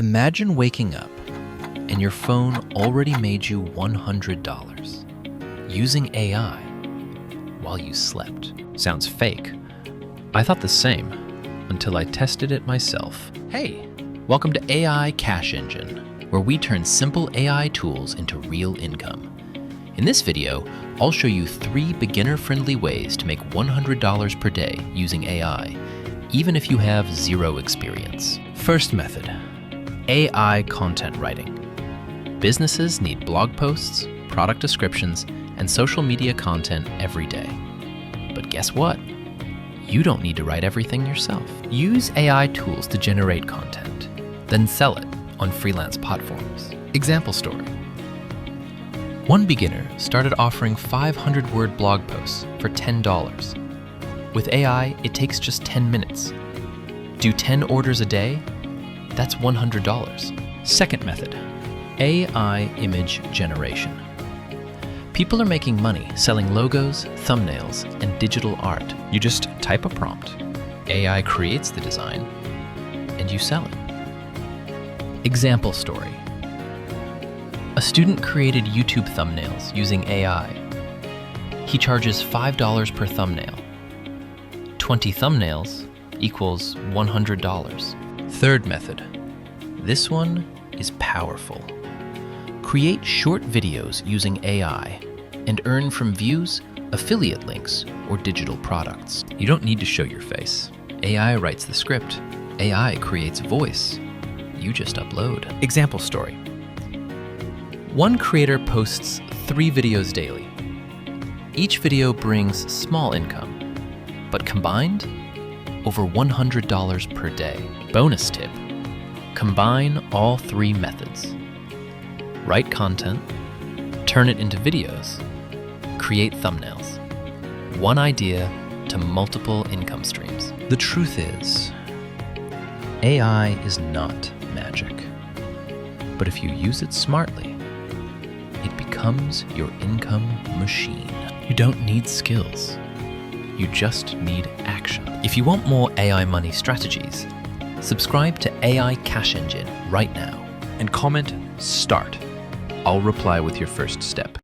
Imagine waking up and your phone already made you $100 using AI while you slept. Sounds fake. I thought the same until I tested it myself. Hey, welcome to AI Cash Engine, where we turn simple AI tools into real income. In this video, I'll show you 3 beginner-friendly ways to make $100 per day using AI, even if you have 0 experience. First method, AI content writing. Businesses need blog posts, product descriptions, and social media content every day. But guess what? You don't need to write everything yourself. Use AI tools to generate content, then sell it on freelance platforms. Example story. One beginner started offering 500-word blog posts for $10. With AI, it takes just 10 minutes. Do 10 orders a day? That's $100. Second method, AI image generation. People are making money selling logos, thumbnails, and digital art. You just type a prompt, AI creates the design, and you sell it. Example story. A student created YouTube thumbnails using AI. He charges $5 per thumbnail. 20 thumbnails equals $100. Third method. This one is powerful. Create short videos using AI and earn from views, affiliate links, or digital products. You don't need to show your face. AI writes the script. AI creates voice. You just upload. Example story. One creator posts 3 videos daily. Each video brings small income, but combined, over $100 per day. Bonus tip, combine all 3 methods. Write content, turn it into videos, create thumbnails. One idea to multiple income streams. The truth is, AI is not magic, but if you use it smartly, it becomes your income machine. You don't need skills. You just need action. If you want more AI money strategies, subscribe to AI Cash Engine right now and comment START. I'll reply with your first step.